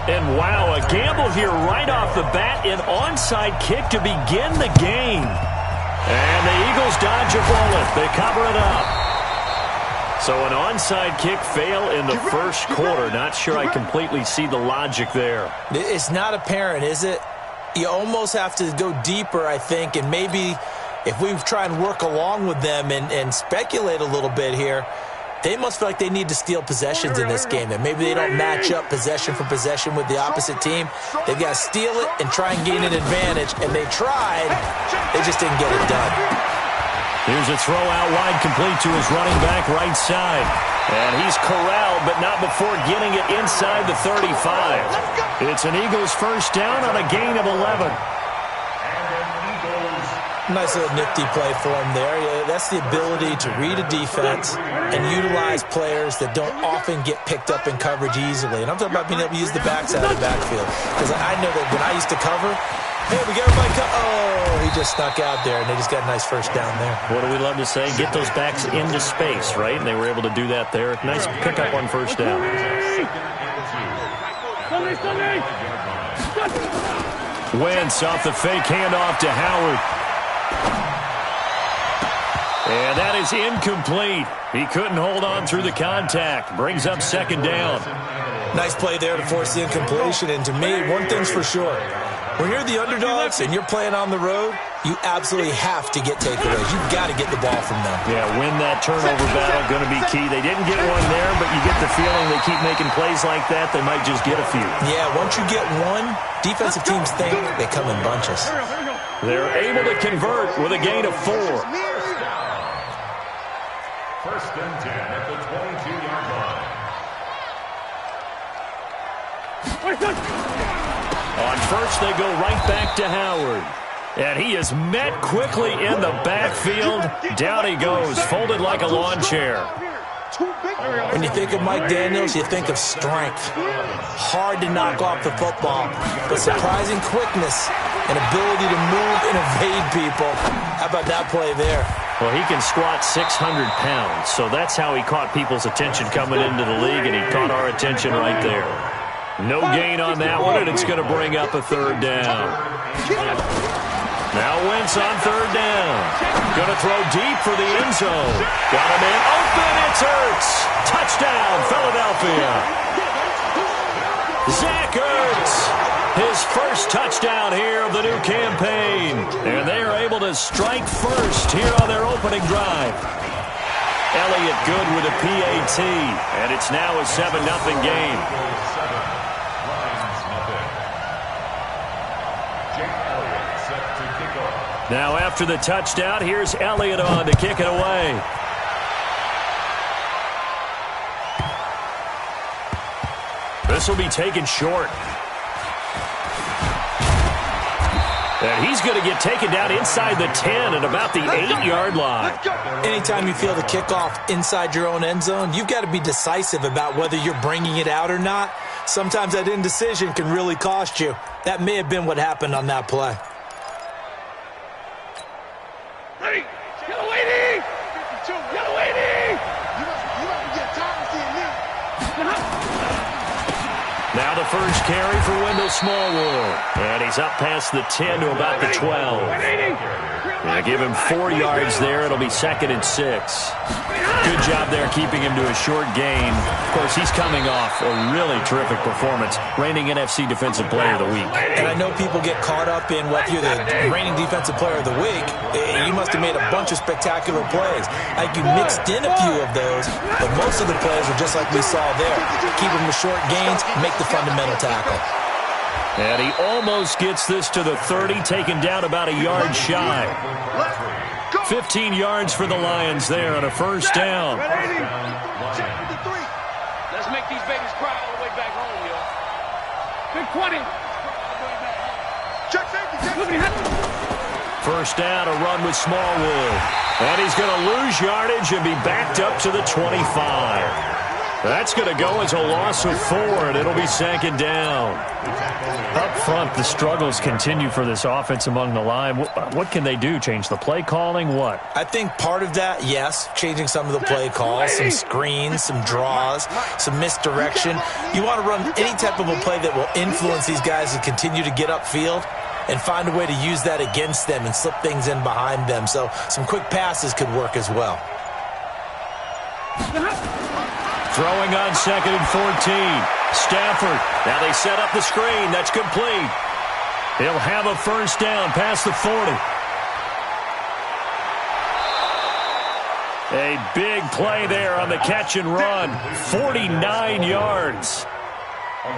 And wow, a gamble here right off the bat. An onside kick to begin the game. And the Eagles dodge a bullet. They cover it up. So an onside kick fail in the first quarter. Not sure I completely see the logic there. It's not apparent, is it? You almost have to go deeper, I think, and maybe if we try and work along with them and speculate a little bit here, they must feel like they need to steal possessions in this game. That maybe they don't match up possession for possession with the opposite team. They've got to steal it and try and gain an advantage. And they tried. They just didn't get it done. Here's a throw out wide, complete to his running back right side. And he's corralled, but not before getting it inside the 35. It's an Eagles first down on a gain of 11. Nice little nifty play for him there. Yeah, that's the ability to read a defense and utilize players that don't often get picked up in coverage easily. And I'm talking about being able to use the backside of the backfield. Because I know that when I used to cover, hey, we got everybody oh, he just snuck out there, and they just got a nice first down there. What do we love to say? Get those backs into space, right? And they were able to do that there. Nice pickup on first down. Wentz off the fake handoff to Howard. And that is incomplete. He couldn't hold on through the contact. Brings up second down. Nice play there to force the incompletion. And to me, one thing's for sure. When you're the underdogs and you're playing on the road, you absolutely have to get takeaways. You've got to get the ball from them. Yeah, win that turnover battle, going to be key. They didn't get one there, but you get the feeling they keep making plays like that, they might just get a few. Yeah, once you get one, defensive teams think they come in bunches. They're able to convert with a gain of 4. First and 10 at the 22-yard line. On first, they go right back to Howard. And he is met quickly in the backfield. Down he goes, folded like a lawn chair. When you think of Mike Daniels, you think of strength. Hard to knock off the football, but surprising quickness and ability to move and evade people. How about that play there? Well, he can squat 600 pounds, so that's how he caught people's attention coming into the league, and he caught our attention right there. No gain on that one, and it's going to bring up a third down. Now Wentz on third down. Going to throw deep for the end zone. Got him in. Open, it's Ertz. Touchdown, Philadelphia. Zach Ertz. His first touchdown here of the new campaign. And they are able to strike first here on their opening drive. Elliott good with a PAT. And it's now a 7-0 game. Now after the touchdown, here's Elliott on to kick it away. This will be taken short. And he's going to get taken down inside the 10 at about the 8-yard line. Anytime you feel the kickoff inside your own end zone, you've got to be decisive about whether you're bringing it out or not. Sometimes that indecision can really cost you. That may have been what happened on that play. Now the first carry for Wendell Smallwood. And he's up past the 10 to about the 12. Now give him 4 yards there. It'll be 2nd and 6. Good job there keeping him to a short gain. Of course, he's coming off a really terrific performance. Reigning NFC Defensive Player of the Week. And I know people get caught up in what you're the reigning Defensive Player of the Week. You must have made a bunch of spectacular plays. Like you mixed in a few of those, but most of the plays are just like we saw there. Keep them to short gains, make the fundamental tackle. And he almost gets this to the 30, taken down about a yard shy. 15 yards for the Lions there on a first down. Let's make these babies cry all the way back home, yo. Big 20. First down, a run with Smallwood. And he's going to lose yardage and be backed up to the 25. That's going to go as a loss of 4, and it'll be 2nd down. Up front, the struggles continue for this offense among the line. What can they do? Change the play calling? What? I think part of that, yes, changing some of the play calls, some screens, some draws, some misdirection. You want to run any type of a play that will influence these guys to continue to get upfield and find a way to use that against them and slip things in behind them. So some quick passes could work as well. Throwing on 2nd and 14. Stafford. Now they set up the screen. That's complete. He'll have a 1st down past the 40. A big play there on the catch and run. 49 yards.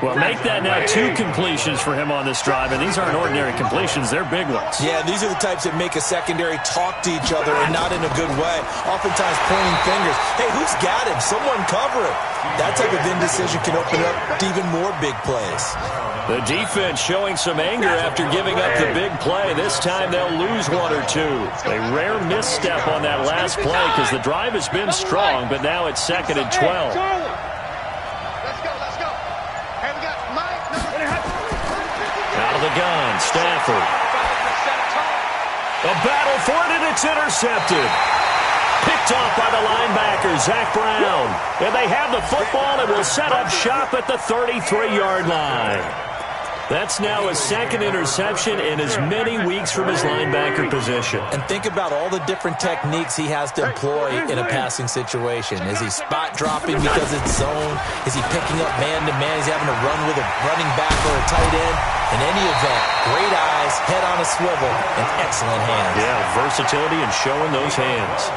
Well, make that now 2 completions for him on this drive, and these aren't ordinary completions. They're big ones. Yeah, these are the types that make a secondary talk to each other and not in a good way. Oftentimes pointing fingers. Hey, who's got him? Someone cover him. That type of indecision can open up to even more big plays. The defense showing some anger after giving up the big play. This time they'll lose 1 or 2. A rare misstep on that last play because the drive has been strong, but now it's 2nd and 12. Out of the gun, Stafford. A battle for it, and it's intercepted. Picked off by the linebacker, Zach Brown. And they have the football and will set up shop at the 33-yard line. That's now his 2nd interception in as many weeks from his linebacker position. And think about all the different techniques he has to employ in a passing situation. Is he spot dropping because it's zone? Is he picking up man-to-man? Is he having to run with a running back or a tight end? In any event, great eyes, head on a swivel, and excellent hands. Yeah, versatility and showing those hands.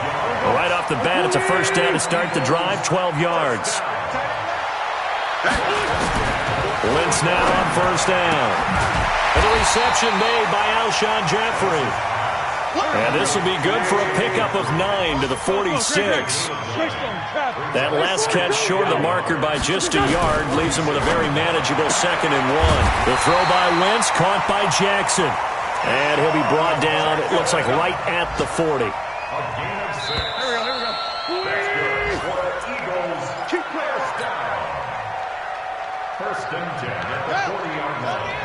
Right off the bat, it's a 1st down to start the drive, 12 yards. Wentz now on 1st down. And the reception made by Alshon Jeffrey. And this will be good for a pickup of 9 to the 46. That last catch short of the marker by just a yard leaves him with a very manageable 2nd and 1. The throw by Wentz caught by Jackson. And he'll be brought down, it looks like right at the 40. First and 10 at the 40-yard line.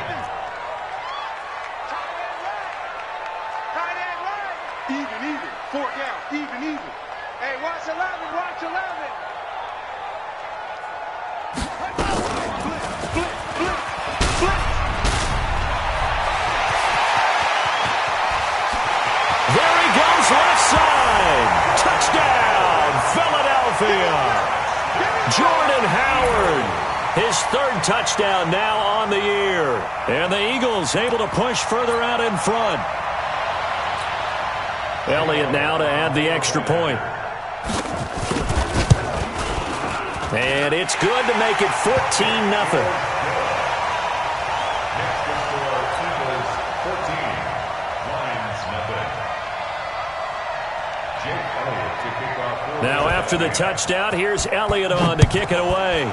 Even. 4th down. Even. Hey, watch 11. There he goes, left side. Touchdown, Philadelphia. Jordan Howard. His 3rd touchdown now on the year. And the Eagles able to push further out in front. Elliott now to add the extra point. And it's good to make it 14-0. Now after the touchdown, here's Elliott on to kick it away.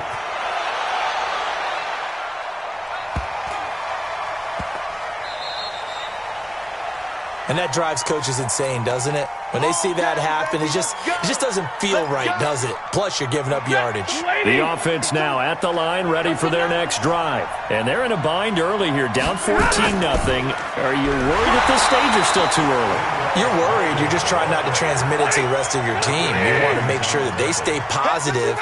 And that drives coaches insane, doesn't it? When they see that happen, it just doesn't feel right, does it? Plus, you're giving up yardage. The offense now at the line, ready for their next drive. And they're in a bind early here, down 14-0. Are you worried at this stage or still too early? You're worried. You're just trying not to transmit it to the rest of your team. You want to make sure that they stay positive.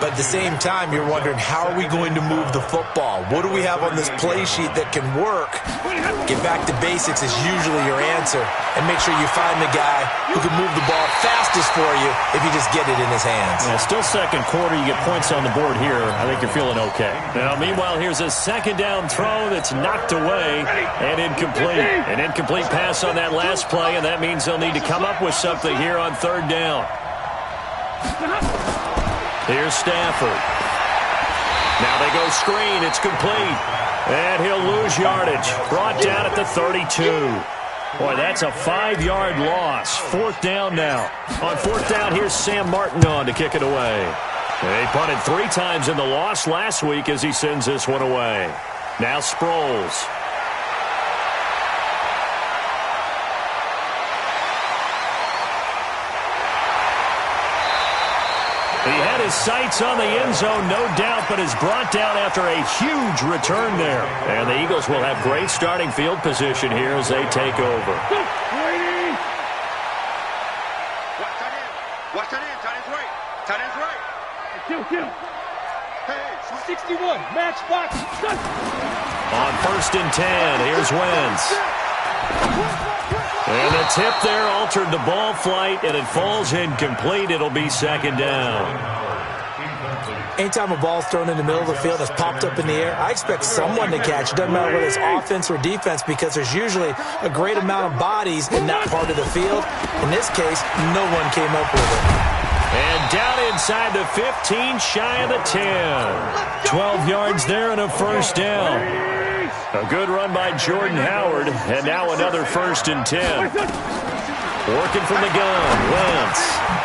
But at the same time, you're wondering, how are we going to move the football? What do we have on this play sheet that can work? Get back to basics is usually your answer. And make sure you find the guy who can move the ball fastest for you if you just get it in his hands. Yeah, still 2nd quarter. You get points on the board here. I think you're feeling okay. Now, meanwhile, here's a 2nd down throw that's knocked away and incomplete. An incomplete pass on that last play, and that means they'll need to come up with something here on 3rd down. Here's Stafford. Now they go screen. It's complete. And he'll lose yardage. Brought down at the 32. Boy, that's a 5-yard loss. 4th down now. On 4th down, here's Sam Martin on to kick it away. They punted 3 times in the loss last week as he sends this one away. Now Sproles. He had his sights on the end zone, no doubt, but is brought down after a huge return there. And the Eagles will have great starting field position here as they take over. Watch tight end. Tight end's right. Tight end's right. Kill. Hey, 61. Match box. On 1st and 10, here's Wentz. And the tip there altered the ball flight, and it falls incomplete. It'll be 2nd down. Anytime a ball's thrown in the middle of the field that's popped up in the air, I expect someone to catch. It doesn't matter whether it's offense or defense, because there's usually a great amount of bodies in that part of the field. In this case, no one came up with it. And down inside the 15, shy of the 10. 12 yards there and a 1st down. A good run by Jordan Howard, and now another 1st and 10. Working from the gun, Wentz.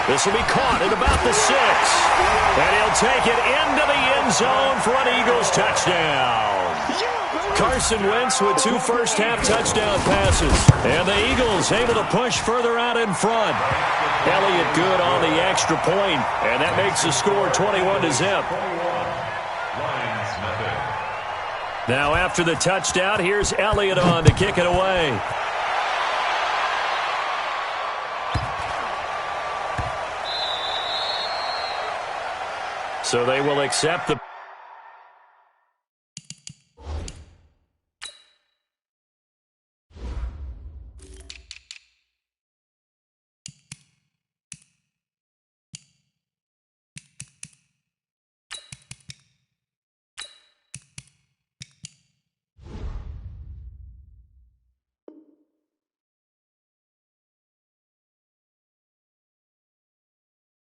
This will be caught at about the 6. And he'll take it into the end zone for an Eagles touchdown. Carson Wentz with 2 first-half touchdown passes. And the Eagles able to push further out in front. Elliott good on the extra point, and that makes the score 21-0. Now after the touchdown, here's Elliott on to kick it away. So they will accept the...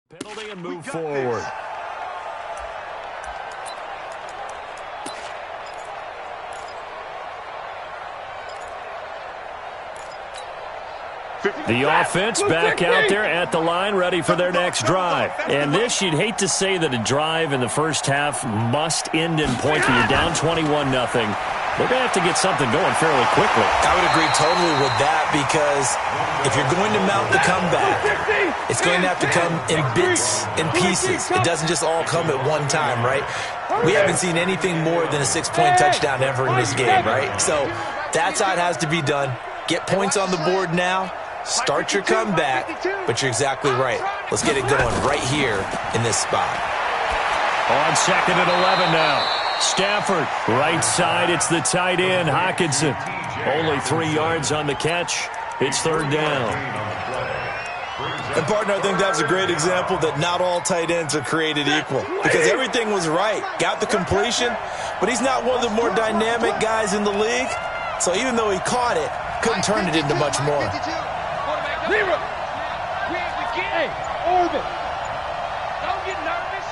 penalty and move forward. The offense back out there at the line, ready for their next drive. And this, you'd hate to say that a drive in the first half must end in points, but you're down 21-0. They're going to have to get something going fairly quickly. I would agree totally with that, because if you're going to mount the comeback, it's going to have to come in bits and pieces. It doesn't just all come at one time, right? We haven't seen anything more than a 6-point touchdown ever in this game, right? So that's how it has to be done. Get points on the board now. Start your comeback, but you're exactly right. Let's get it going right here in this spot. On 2nd and 11 now. Stafford, right side, it's the tight end, Hockenson. Only 3 yards on the catch. It's 3rd down. And, partner, I think that's a great example that not all tight ends are created equal, because everything was right. Got the completion, but he's not one of the more dynamic guys in the league. So even though he caught it, couldn't turn it into much more. Zero. Hey, over. Don't get nervous.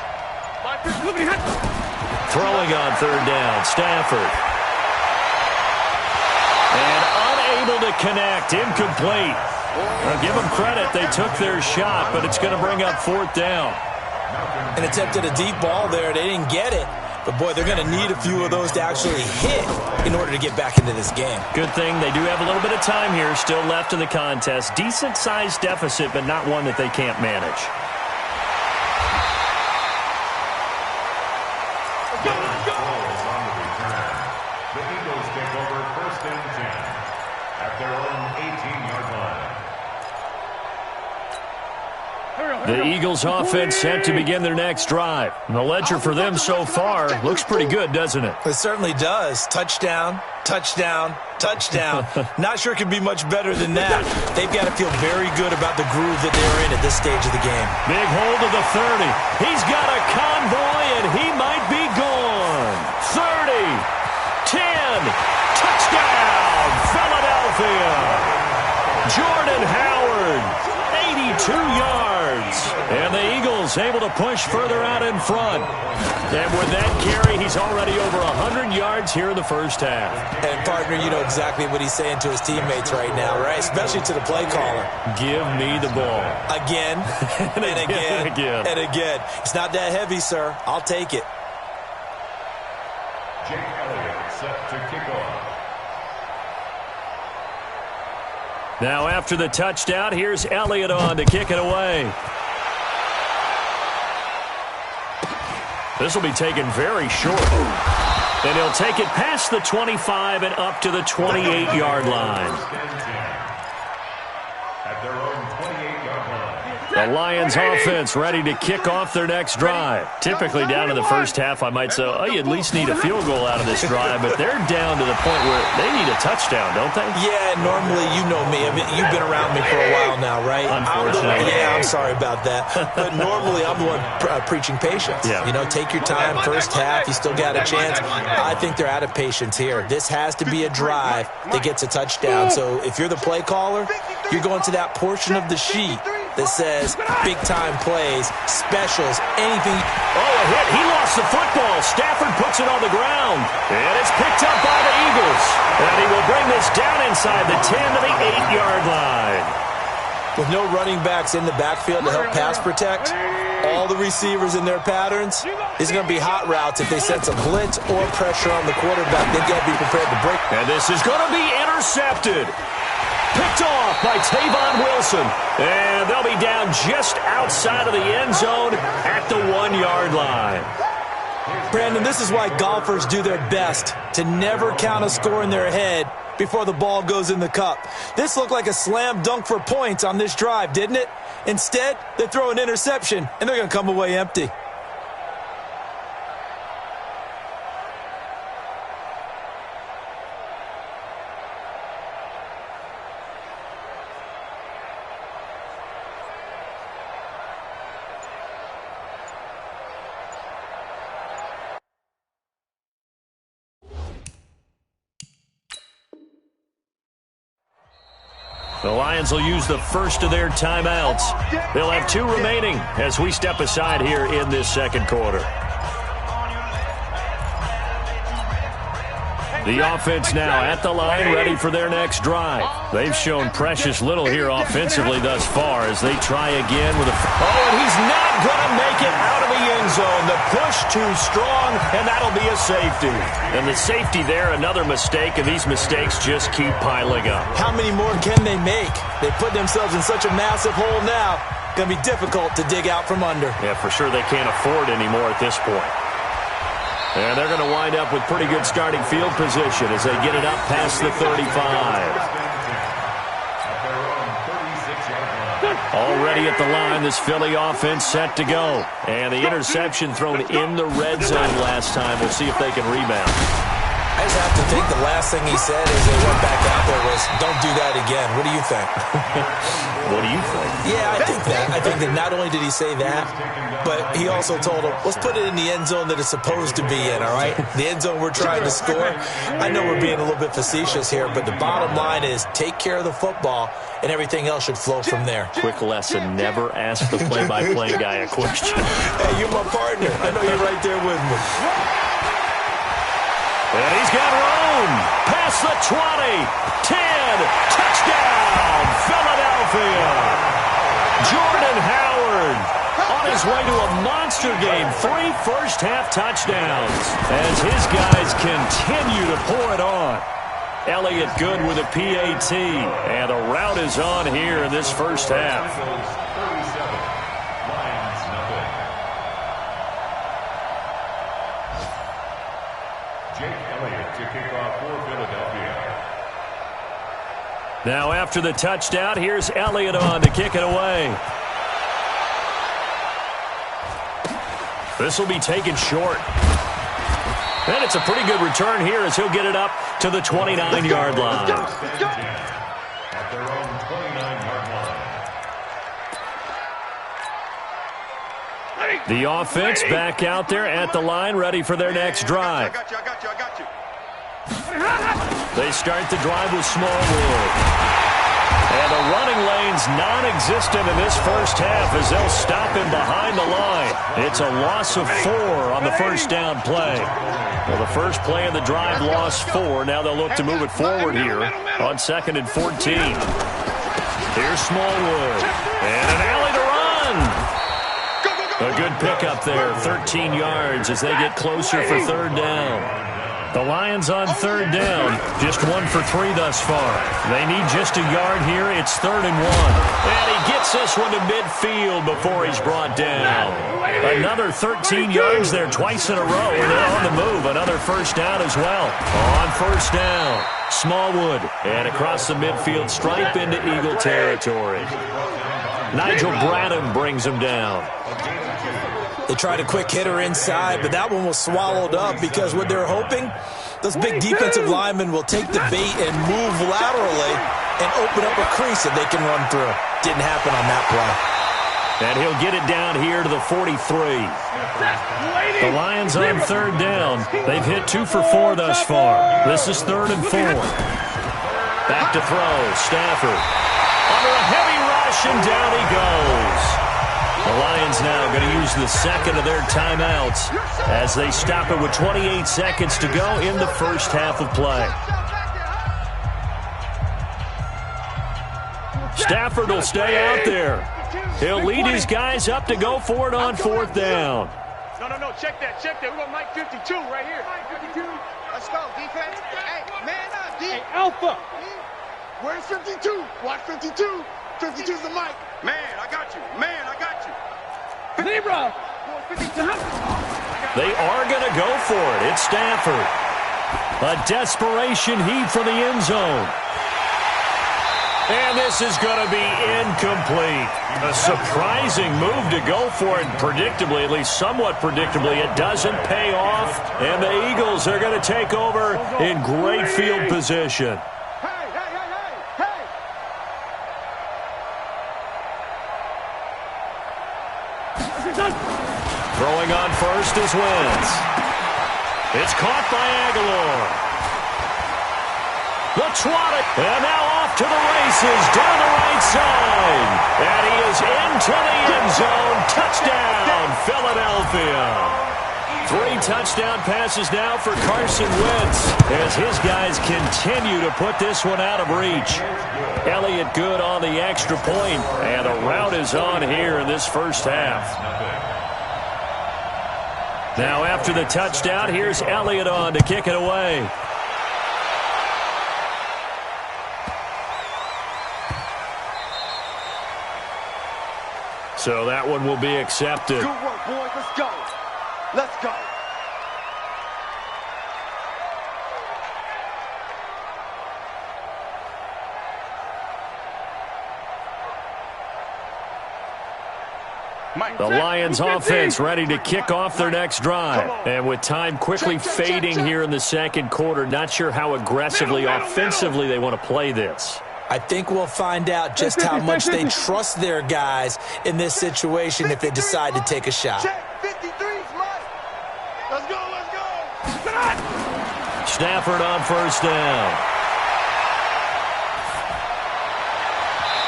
Throwing on 3rd down, Stafford. And unable to connect, incomplete. Well, give them credit, they took their shot, but it's going to bring up 4th down. An attempt at a deep ball there, they didn't get it. But, boy, they're going to need a few of those to actually hit in order to get back into this game. Good thing they do have a little bit of time here still left in the contest. Decent-sized deficit, but not one that they can't manage. The Eagles take over 1st and 10 at their own 18-yard line. The Eagles offense set to begin their next drive. And the ledger for them so far looks pretty good, doesn't it? It certainly does. Touchdown, touchdown, touchdown. Not sure it could be much better than that. They've got to feel very good about the groove that they're in at this stage of the game. Big hold of the 30. He's got a convoy, and he might be gone. 30, 10, touchdown, Philadelphia. Jordan Howard, 82 yards. And the Eagles able to push further out in front. And with that carry, he's already over 100 yards here in the first half. And, partner, you know exactly what he's saying to his teammates right now, right? Especially to the play caller. Give me the ball. Again, and again, and again. It's not that heavy, sir. I'll take it. Jake Elliott set to kick off. Now after the touchdown, here's Elliott on to kick it away. This will be taken very short. And he'll take it past the 25 and up to the 28-yard line. At their own 28-yard line. The Lions offense ready to kick off their next drive. Typically down in the first half, I might say, oh, you at least need a field goal out of this drive, but they're down to the point where they need a touchdown, don't they? Yeah, normally, you know me. I mean, you've been around me for a while now, right? Unfortunately. Yeah, I'm sorry about that. But normally, I'm the one preaching patience. Yeah. You know, take your time, first half, you still got a chance. I think they're out of patience here. This has to be a drive that gets a touchdown. So if you're the play caller, you're going to that portion of the sheet that says big-time plays, specials, anything. Oh, a hit. He lost the football. Stafford puts it on the ground. And it's picked up by the Eagles. And he will bring this down inside the 10 to the 8-yard line. With no running backs in the backfield to help pass protect, all the receivers in their patterns, it's going to be hot routes if they sense a blitz or pressure on the quarterback. They've got to be prepared to break. And this is going to be intercepted. Picked off by Tavon Wilson. And they'll be down just outside of the end zone at the 1-yard line. Brandon, this is why golfers do their best to never count a score in their head before the ball goes in the cup. This looked like a slam dunk for points on this drive, didn't it? Instead, they throw an interception, and they're going to come away empty. The Lions will use the first of their timeouts. They'll have 2 remaining as we step aside here in this second quarter. The offense now at the line, ready for their next drive. They've shown precious little here offensively thus far as they try again with a... Oh, and he's not going to make it out of the end zone. The push too strong, and that'll be a safety. And the safety there, another mistake, and these mistakes just keep piling up. How many more can they make? They put themselves in such a massive hole now. Going to be difficult to dig out from under. Yeah, for sure they can't afford anymore at this point. And they're going to wind up with pretty good starting field position as they get it up past the 35. Already at the line, this Philly offense set to go. And the interception thrown in the red zone last time. We'll see if they can rebound. I just have to think the last thing he said as they went back out there was, don't do that again. What do you think? What do you think? Yeah, I think that. I think that not only did he say that, but he also told him, let's put it in the end zone that it's supposed to be in, all right? The end zone we're trying to score. I know we're being a little bit facetious here, but the bottom line is take care of the football, and everything else should flow from there. Quick lesson, never ask the play-by-play guy a question. Hey, you're my partner. I know you're right there with me. And he's got room. Past the 20. 10. Touchdown, Philadelphia. Jordan Howard on his way to a monster game. 3 first-half touchdowns as his guys continue to pour it on. Elliott good with a PAT. And the route is on here in this first half. Now after the touchdown, here's Elliott on to kick it away. This will be taken short. And it's a pretty good return here as he'll get it up to the 29-yard line. At their own 29-yard line. The offense back out there at the line, ready for their next drive. I got you. They start the drive with Smallwood. And the running lane's non-existent in this first half as they'll stop him behind the line. It's a loss of 4 on the first down play. Well, the first play of the drive lost 4. Now they'll look to move it forward here on 2nd and 14. Here's Smallwood. And an alley to run. A good pickup there, 13 yards as they get closer for 3rd down. The Lions on third down, just 1 for 3 thus far. They need just a yard here. It's 3rd and 1. And he gets this one to midfield before he's brought down. Another 13 yards there twice in a row, and they're on the move. Another first down as well. On first down, Smallwood. And across the midfield stripe into Eagle territory. Nigel Bradham brings him down. They tried a quick hitter inside, but that one was swallowed up because what they're hoping, those big defensive linemen will take the bait and move laterally and open up a crease that they can run through. Didn't happen on that play. And he'll get it down here to the 43. The Lions on third down. They've hit 2 for 4 thus far. This is 3rd and 4. Back to throw. Stafford. Under a heavy rush, and down he goes. The Lions now going to use the second of their timeouts as they stop it with 28 seconds to go in the first half of play. Stafford will stay out there. He'll lead his guys up to go for it on 4th down. No, check that. We got Mike 52 right here. Mike 52. Let's go, defense. Hey, man up, D. Hey, Alpha. Where's 52? Watch 52. 52's the mic. Man, I got you. Zebra. 52. They are going to go for it. It's Stafford. A desperation heave for the end zone. And this is going to be incomplete. A surprising move to go for it. Predictably, at least somewhat predictably, it doesn't pay off. And the Eagles are going to take over in great field position. Throwing on first is Wentz. It's caught by Aguilar. The twatted, and now off to the races down the right side. And he is into the end zone. Touchdown, Philadelphia. 3 touchdown passes now for Carson Wentz as his guys continue to put this one out of reach. Elliott good on the extra point, and the rout is on here in this first half. Now after the touchdown, here's Elliott on to kick it away. So that one will be accepted. Good work, boys. Let's go. Let's go. The Lions offense ready to kick off their next drive. And with time quickly fading here in the second quarter, not sure how aggressively, offensively they want to play this. I think we'll find out just how much they trust their guys in this situation if they decide to take a shot. Let's go. Stafford on first down.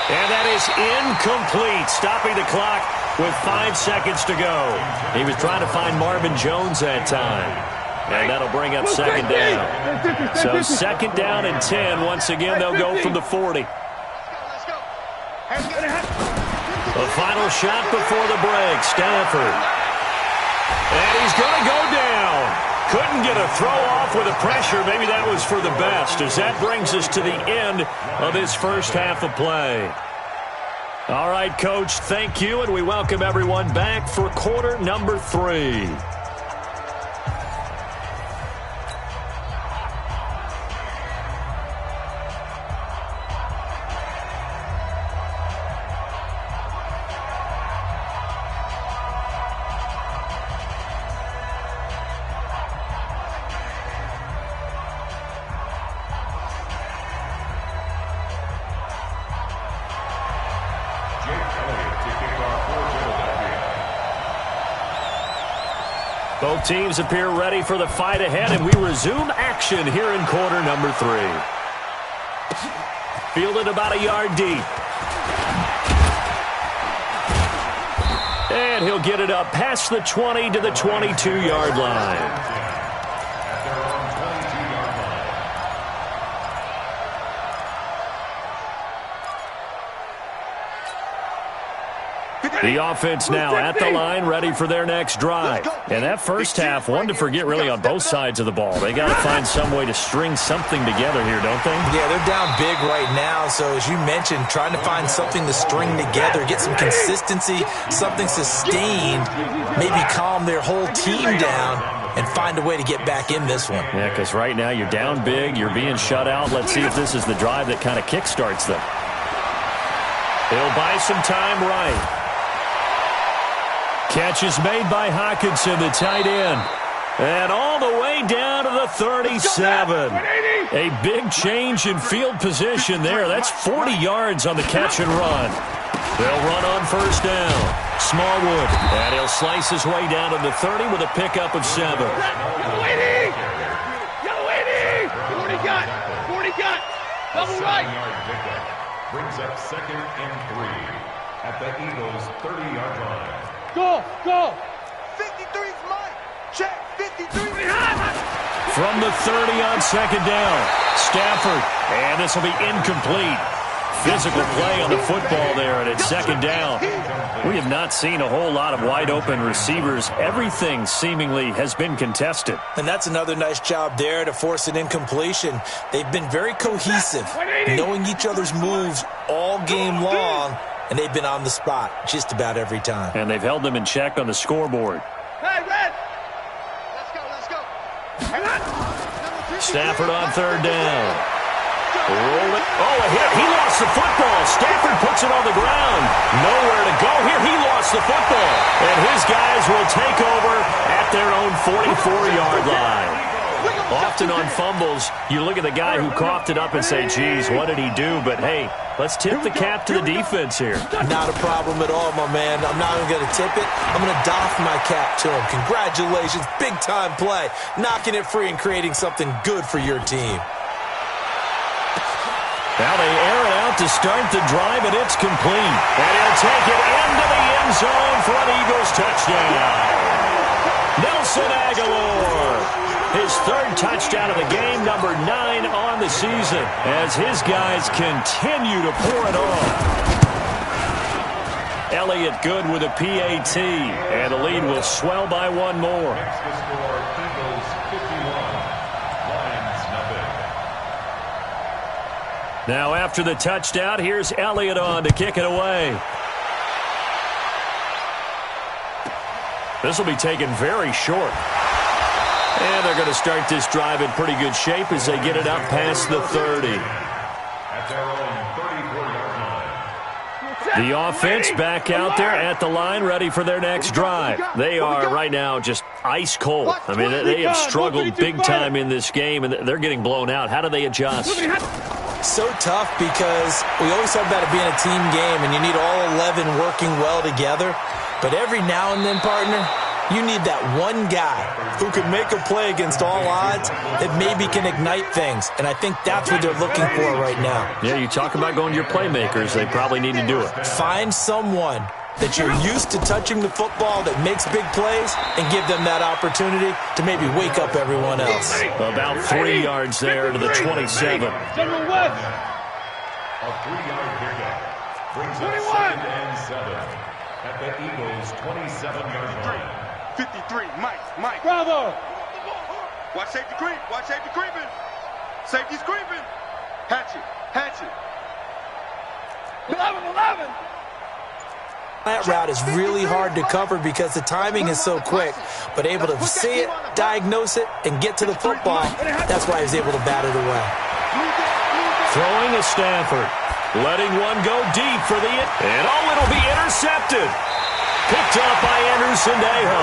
And that is incomplete, stopping the clock with 5 seconds to go. He was trying to find Marvin Jones that time. And that'll bring up second down. So second down and 10. Once again, they'll go from the 40. The final shot before the break, Stafford. And he's going to go down. Couldn't get a throw off with the pressure. Maybe that was for the best, as that brings us to the end of this first half of play. All right, Coach, thank you, and we welcome everyone back for quarter number 3. Both teams appear ready for the fight ahead, and we resume action here in quarter number 3. Fielded about a yard deep. And he'll get it up past the 20 to the 22-yard line. The offense now at the line, ready for their next drive. And that first half, one to forget really on both sides of the ball. They got to find some way to string something together here, don't they? Yeah, they're down big right now. So as you mentioned, trying to find something to string together, get some consistency, something sustained, maybe calm their whole team down and find a way to get back in this one. Yeah, because right now you're down big, you're being shut out. Let's see if this is the drive that kind of kickstarts them. He'll buy some time right. Catch is made by Hawkinson, the tight end. And all the way down to the 37. A big change in field position there. That's 40 yards on the catch and run. They'll run on first down. Smallwood. And he'll slice his way down to the 30 with a pickup of 7. Yellow 80! 40 got! 40 got! Double right! Brings up 2nd and 3 at the Eagles' 30-yard line. Go! 53's mine! Check! 53! From the 30 on second down. Stafford. And this will be incomplete. Physical play on the football there, and it's second down. We have not seen a whole lot of wide-open receivers. Everything seemingly has been contested. And that's another nice job there to force an incompletion. They've been very cohesive, knowing each other's moves all game long, and they've been on the spot just about every time. And they've held them in check on the scoreboard. Hey, Red! Let's go! Stafford on third down. Roll it. Oh, a hit. He lost the football. Stafford puts it on the ground. Nowhere to go here. He lost the football. And his guys will take over at their own 44-yard line. Often on fumbles, you look at the guy who coughed it up and say, geez, what did he do? But, hey, let's tip the cap to the defense here. Not a problem at all, my man. I'm not even going to tip it. I'm going to doff my cap to him. Congratulations. Big-time play. Knocking it free and creating something good for your team. Now they air it out to start the drive, and it's complete. And he'll take it into the end zone for an Eagles touchdown. Nelson Aguilar, his third touchdown of the game, number 9 on the season, as his guys continue to pour it on. Elliott good with a PAT, and the lead will swell by one more. Next to score, Eagles 51, Lions nothing. Now after the touchdown, here's Elliott on to kick it away. This will be taken very short. And they're going to start this drive in pretty good shape as they get it up past the 30. At their own 34-yard line. The offense back out there at the line, ready for their next drive. They are right now just ice cold. I mean, they have struggled big time in this game, and they're getting blown out. How do they adjust? So tough because we always talk about it being a team game, and you need all 11 working well together. But every now and then, partner, you need that one guy who can make a play against all odds that maybe can ignite things. And I think that's what they're looking for right now. Yeah, you talk about going to your playmakers. They probably need to do it. Find someone that you're used to touching the football that makes big plays and give them that opportunity to maybe wake up everyone else. About 3 yards there to the 27. A 3-yard pickup brings up 2nd and 7 at the Eagles' 27-yard line. 53, Mike. Bravo! Watch safety creep. Safety's creeping. Hatchet. 11. That route is really hard to cover because the timing is so quick, but able to see it, diagnose it, and get to the football, that's why he was able to bat it away. Throwing is Stafford. Letting one go deep for the... And it'll be intercepted. Picked up by Anderson Dejo.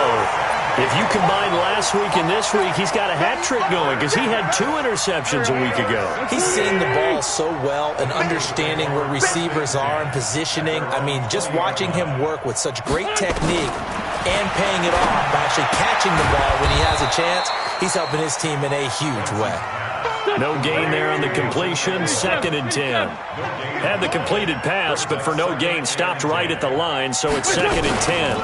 If you combine last week and this week, he's got a hat trick going because he had 2 interceptions a week ago. He's seeing the ball so well and understanding where receivers are and positioning. I mean, just watching him work with such great technique and paying it off by actually catching the ball when he has a chance, he's helping his team in a huge way. No gain there on the completion, 2nd and 10. Had the completed pass, but for no gain, stopped right at the line, so it's 2nd and 10.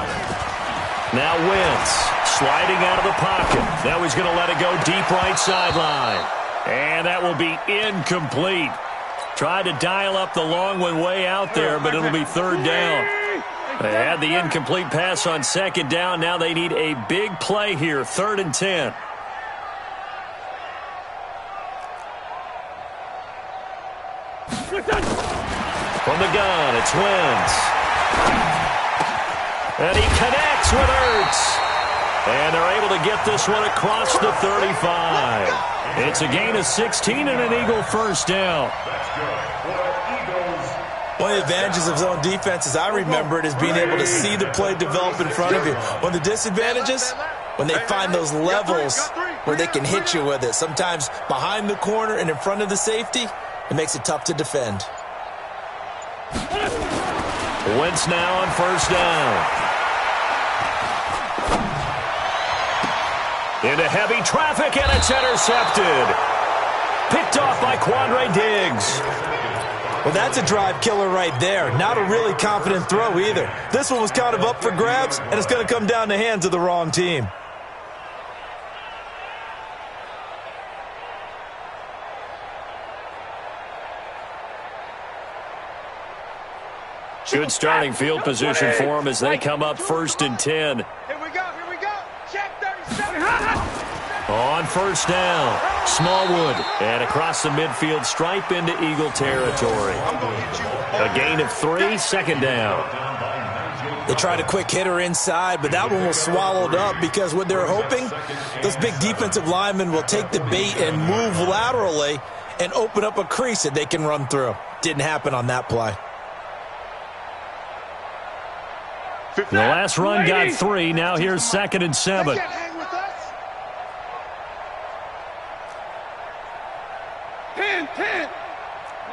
Now Wentz, sliding out of the pocket. Now he's going to let it go deep right sideline. And that will be incomplete. Tried to dial up the long one way out there, but it'll be 3rd down. They had the incomplete pass on second down. Now they need a big play here, 3rd and 10. From the gun, it's Wentz. And he connects with Ertz. And they're able to get this one across the 35. It's a gain of 16 and an Eagle first down. One of the advantages of zone defense, as I remember it, is being able to see the play develop in front of you. One of the disadvantages, when they find those levels where they can hit you with it. Sometimes behind the corner and in front of the safety, it makes it tough to defend. Wentz now on first down. Into heavy traffic, and it's intercepted. Picked off by Quandre Diggs. Well, that's a drive killer right there. Not a really confident throw either. This one was kind of up for grabs, and it's going to come down the hands of the wrong team. Good starting field position for them as they come up 1st and 10. Here we go. Check 37. On first down, Smallwood. And across the midfield stripe into Eagle territory. A gain of 3, 2nd down. They tried a quick hitter inside, but that one was swallowed up because what they're hoping, those big defensive linemen will take the bait and move laterally and open up a crease that they can run through. Didn't happen on that play. The last run got 3. Now here's 2nd and 7.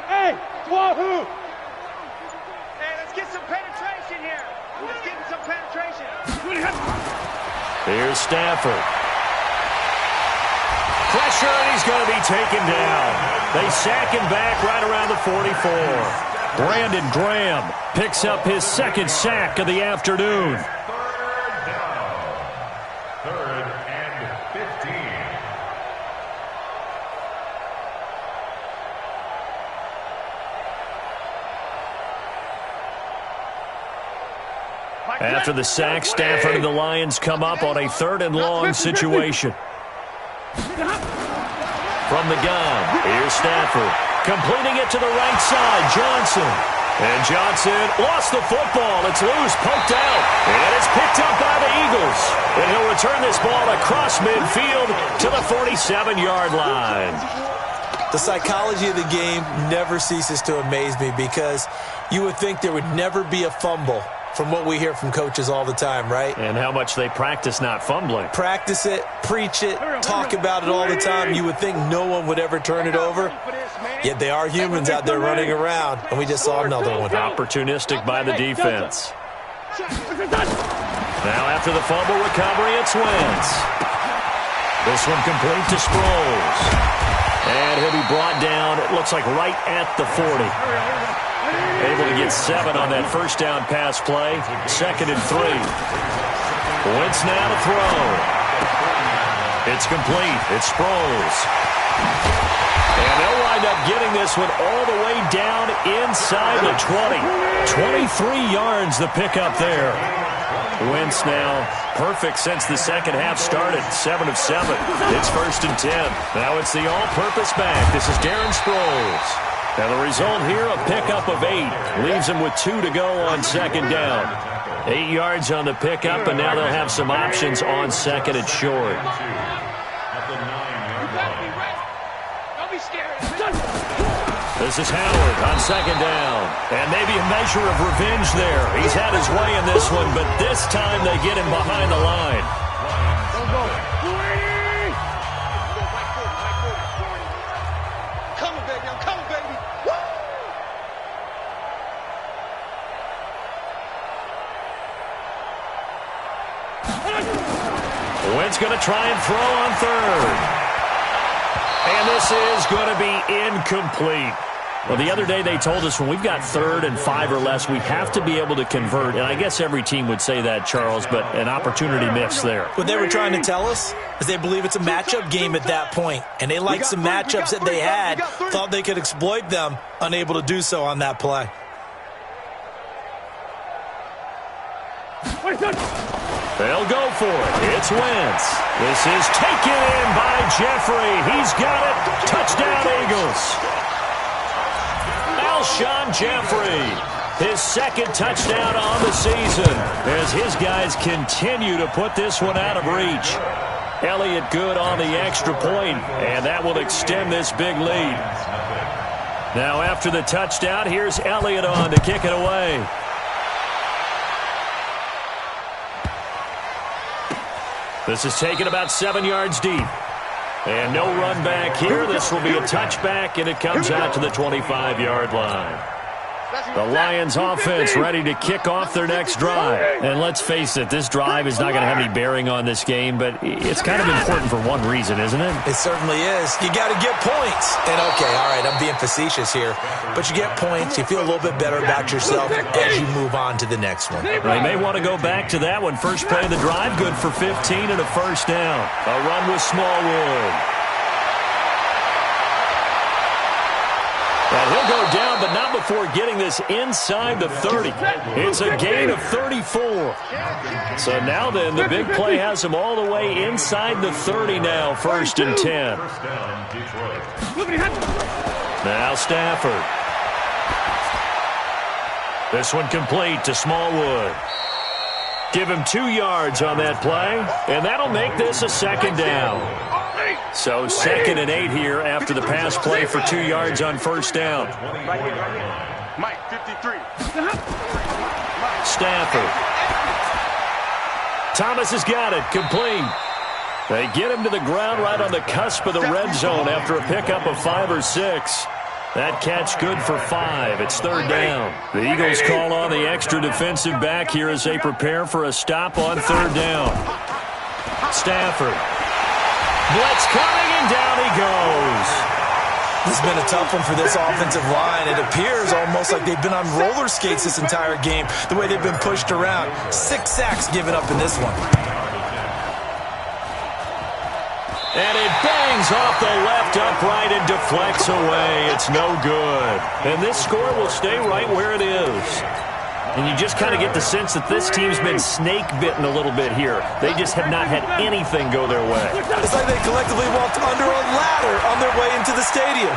Hey, Wahoo! Hey, let's get some penetration here. Let's get some penetration. Here's Stafford. Pressure, and he's going to be taken down. They sack him back right around the 44. Brandon Graham picks up his 2nd sack of the afternoon. 3rd down. 3rd and 15. After the sack, Stafford and the Lions come up on a 3rd and long situation. From the gun, here's Stafford. Completing it to the right side, Johnson. And Johnson lost the football. It's loose, poked out. And it's picked up by the Eagles. And he'll return this ball across midfield to the 47-yard line. The psychology of the game never ceases to amaze me because you would think there would never be a fumble from what we hear from coaches all the time, right? And how much they practice not fumbling. Practice it, preach it, talk about it all the time. You would think no one would ever turn it over. Yet they are humans out there running around, and we just saw another one. Opportunistic by the defense. Now after the fumble recovery, it's Wentz. This one complete to Sproles. And he'll be brought down, it looks like right at the 40. Able to get 7 on that first down pass play. 2nd and 3. Wentz now to throw. It's complete. It's Sproles. And they'll wind up getting this one all the way down inside the 20. 23 yards the pickup there. Wentz now perfect since the second half started. 7 of 7. It's 1st and 10. Now it's the all-purpose back. This is Darren Sproles. And the result here, a pickup of 8. Leaves him with 2 to go on 2nd down. 8 yards on the pickup, and now they'll have some options on 2nd and short. This is Howard on 2nd down. And maybe a measure of revenge there. He's had his way in this one, but this time they get him behind the line. Wentz going to try and throw on 3rd. And this is going to be incomplete. Well, the other day they told us when we've got 3rd and 5 or less, we have to be able to convert. And I guess every team would say that, Charles, but an opportunity missed there. What they were trying to tell us is they believe it's a matchup game at that point. And they liked some matchups that they had, thought they could exploit them, unable to do so on that play. They'll go for it. It's Wentz. This is taken in by Jeffrey. He's got it. Touchdown, Eagles. Alshon Jeffrey, his second touchdown on the season as his guys continue to put this one out of reach. Elliott good on the extra point, and that will extend this big lead. Now after the touchdown, here's Elliott on to kick it away. This is taken about 7 yards deep. And no run back here. This will be a touchback, and it comes out to the 25-yard line. The Lions offense ready to kick off their next drive. And let's face it, this drive is not going to have any bearing on this game, but it's kind of important for one reason, isn't it? It certainly is. You got to get points. And okay, all right, I'm being facetious here, but you get points, you feel a little bit better about yourself as you move on to the next one. They may want to go back to that one. First play of the drive, good for 15 and a first down. A run with Smallwood. And he'll go down, but not before getting this inside the 30. It's a gain of 34. So now then, the big play has him all the way inside the 30 now, 1st and 10. Now Stafford. This one complete to Smallwood. Give him 2 yards on that play, and that'll make this a second down. So 2nd and 8 here after the pass play for 2 yards on first down. Mike, 53. Stafford. Thomas has got it. Complete. They get him to the ground right on the cusp of the red zone after a pickup of 5 or 6. That catch good for 5. It's 3rd down. The Eagles call on the extra defensive back here as they prepare for a stop on 3rd down. Stafford. Blitz coming, and down he goes. This has been a tough one for this offensive line. It appears almost like they've been on roller skates this entire game, the way they've been pushed around. 6 sacks given up in this one. And it bangs off the left upright and deflects away. It's no good. And this score will stay right where it is. And you just kind of get the sense that this team's been snake-bitten a little bit here. They just have not had anything go their way. It's like they collectively walked under a ladder on their way into the stadium.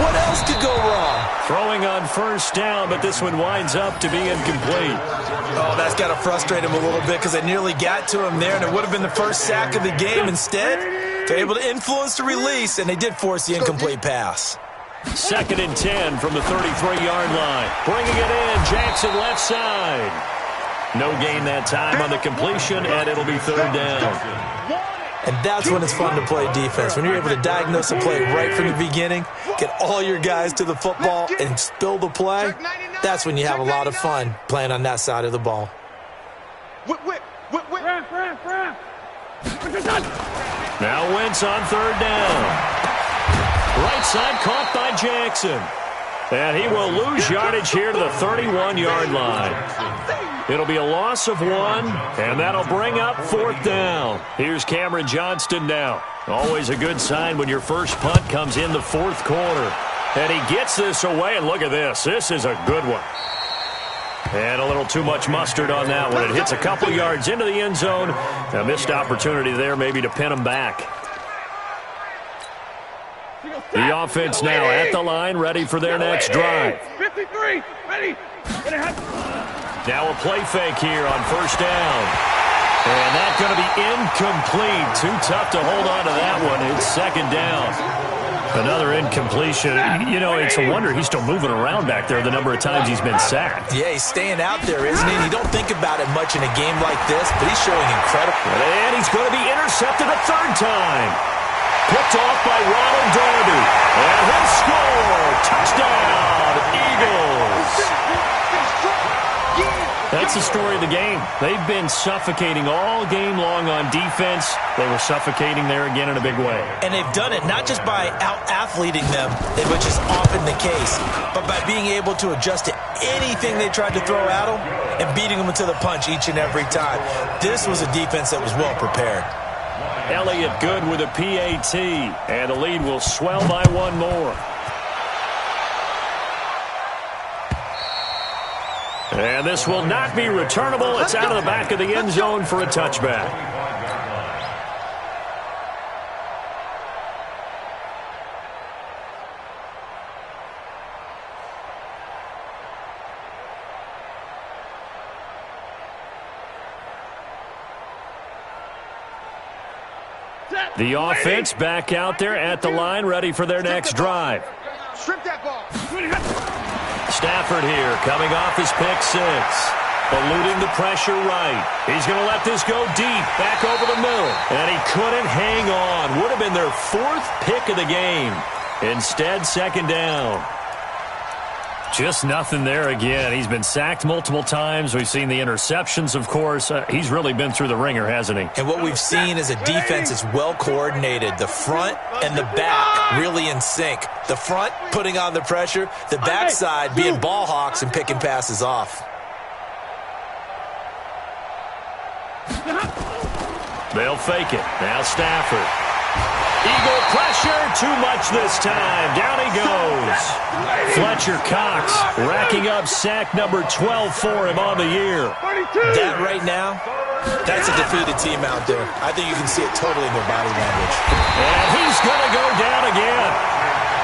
What else could go wrong? Throwing on first down, but this one winds up to be incomplete. Oh, that's got to frustrate him a little bit because they nearly got to him there, and it would have been the first sack of the game. Instead, they're able to influence the release, and they did force the incomplete pass. 2nd and 10 from the 33-yard line. Bringing it in, Jackson left side. No gain that time on the completion, and it'll be 3rd down. And that's when it's fun to play defense. When you're able to diagnose a play right from the beginning, get all your guys to the football, and spill the play, that's when you have a lot of fun playing on that side of the ball. Now Wentz on 3rd down. Right side caught by Jackson. And he will lose yardage here to the 31-yard line. It'll be a loss of 1, and that'll bring up 4th down. Here's Cameron Johnston now. Always a good sign when your first punt comes in the 4th quarter. And he gets this away, and look at this. This is a good one. And a little too much mustard on that one. It hits a couple yards into the end zone. A missed opportunity there maybe to pin him back. The offense now at the line, ready for their next drive. 53, ready. Now a play fake here on first down. And that's going to be incomplete. Too tough to hold on to that one. It's 2nd down. Another incompletion. You know, it's a wonder he's still moving around back there the number of times he's been sacked. Yeah, he's staying out there, isn't he? You don't think about it much in a game like this, but he's showing incredible. And he's going to be intercepted a 3rd time. Picked off by Ronald Darby. And he'll score. Touchdown, Eagles. That's the story of the game. They've been suffocating all game long on defense. They were suffocating there again in a big way. And they've done it not just by out-athleting them, which is often the case, but by being able to adjust to anything they tried to throw at them and beating them to the punch each and every time. This was a defense that was well prepared. Elliott good with a PAT, and the lead will swell by 1 more. And this will not be returnable. It's out of the back of the end zone for a touchback. The offense back out there at the line, ready for their next drive. Strip that ball. Stafford here, coming off his pick six. Eluding the pressure right. He's going to let this go deep, back over the middle. And he couldn't hang on. Would have been their fourth pick of the game. Instead, second down. Just nothing there again. He's been sacked multiple times. We've seen the interceptions, of course. He's really been through the ringer, hasn't he? And what we've seen is a defense that's well coordinated. The front and the back really in sync. The front putting on the pressure. The backside being ball hawks and picking passes off. They'll fake it. Now Stafford. Eagle pressure, too much this time. Down he goes. Fletcher Cox racking up sack number 12 for him on the year. That right now, that's a defeated team out there. I think you can see it totally in their body language. And he's going to go down again.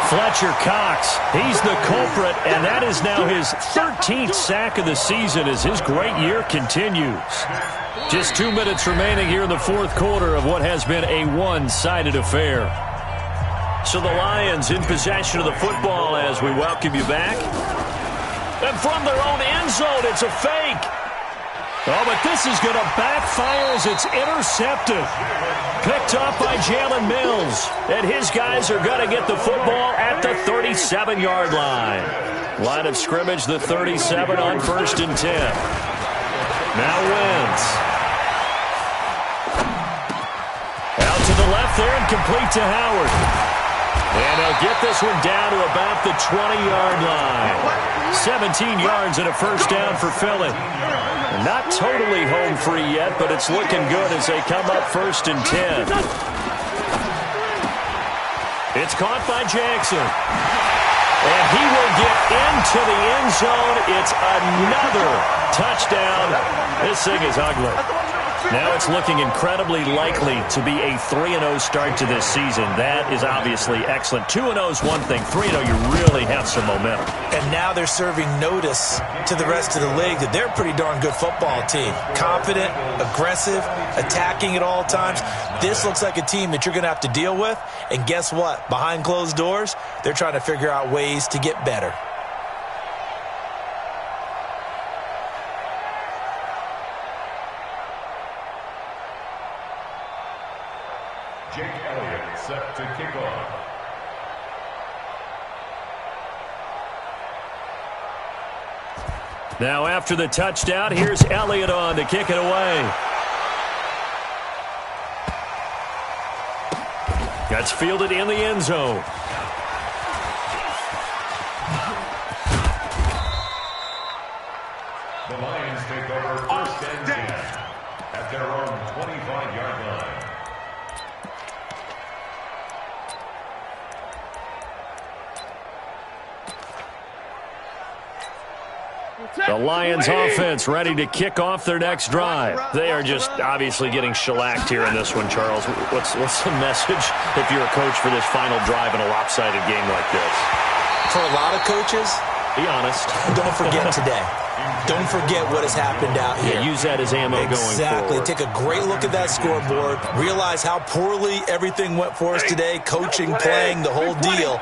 Fletcher Cox, he's the culprit, and that is now his 13th sack of the season as his great year continues. Just 2 minutes remaining here in the fourth quarter of what has been a one-sided affair. So the Lions in possession of the football as we welcome you back. And from their own end zone, it's a fake. Oh, but this is going to backfire as it's intercepted. Picked up by Jalen Mills. And his guys are going to get the football at the 37-yard line. Line of scrimmage, the 37 on 1st and 10. Now Wentz. Out to the left there and complete to Howard. And they'll get this one down to about the 20-yard line. 17 yards and a first down for Philly. Not totally home free yet, but it's looking good as they come up 1st and 10. It's caught by Jackson. And he will get into the end zone. It's another touchdown. This thing is ugly. Now it's looking incredibly likely to be a 3-0 start to this season. That is obviously excellent. 2-0 is one thing. 3-0, you really have some momentum. And now they're serving notice to the rest of the league that they're a pretty darn good football team. Confident, aggressive, attacking at all times. This looks like a team that you're going to have to deal with. And guess what? Behind closed doors, they're trying to figure out ways to get better. Jake Elliott set to kick off. Now after the touchdown, here's Elliott on to kick it away. That's fielded in the end zone. The Lions take over 1st and 10 at their own 25-yard line. The Lions offense ready to kick off their next drive. They are just obviously getting shellacked here in this one, Charles. What's the message if you're a coach for this final drive in a lopsided game like this? For a lot of coaches, be honest. Don't forget today. Don't forget what has happened out here. Yeah, use that as ammo going forward. Exactly. Take a great look at that scoreboard. Realize how poorly everything went for us today. Coaching, playing, the whole deal.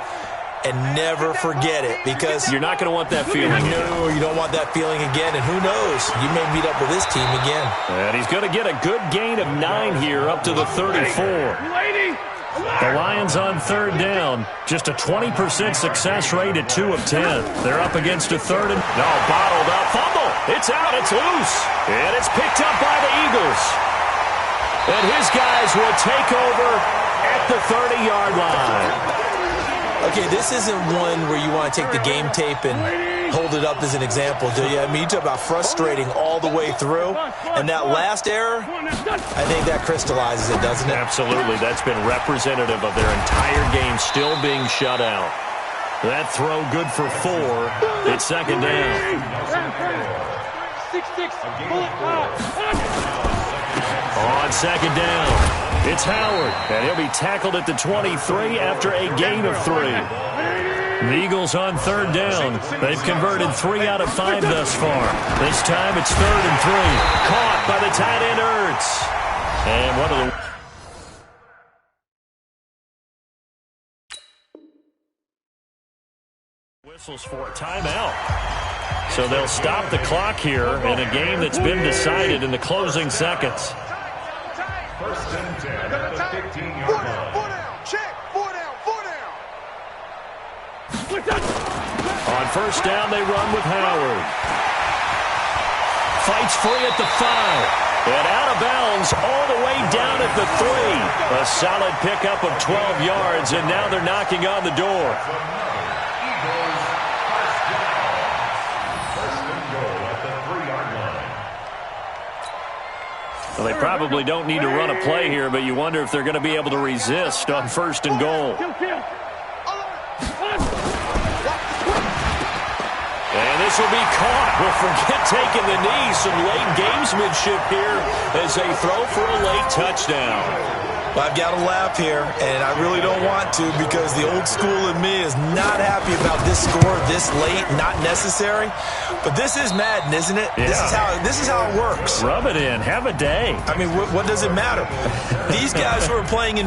And never forget it, because you're not going to want that feeling. No, you don't want that feeling again. And who knows? You may meet up with this team again. And he's going to get a good gain of 9 here up to the 34. The Lions on 3rd down. Just a 20% success rate at 2 of 10. They're up against a 3rd and... No, bottled up. Fumble. It's out. It's loose. And it's picked up by the Eagles. And his guys will take over at the 30-yard line. Okay, this isn't one where you want to take the game tape and hold it up as an example, do you? I mean, you talk about frustrating all the way through. And that last error, I think that crystallizes it, doesn't it? Absolutely. That's been representative of their entire game still being shut out. That throw good for 4. It's 2nd down. 6'6", bullet high. On second down, it's Howard, and he'll be tackled at the 23 after a gain of 3. The Eagles on third down. They've converted 3 out of 5 thus far. This time it's 3rd and 3. Caught by the tight end, Ertz. And one of the... whistles for a timeout. So they'll stop the clock here in a game that's been decided in the closing seconds. 1st and 10 at the 15-yard line. 4 down, check, 4 down, 4 down. On first down, they run with Howard. Fights free at the 5. And out of bounds all the way down at the 3. A solid pickup of 12 yards, and now they're knocking on the door. Well, they probably don't need to run a play here, but you wonder if they're going to be able to resist on 1st and goal. And this will be caught. Well, forget taking the knee. Some late gamesmanship here as they throw for a late touchdown. Well, I've got to laugh here, and I really don't want to because the old school in me is not happy about this score this late, not necessary. But this is Madden, isn't it? Yeah. This is how it works. Rub it in. Have a day. I mean, what does it matter? These guys who are playing in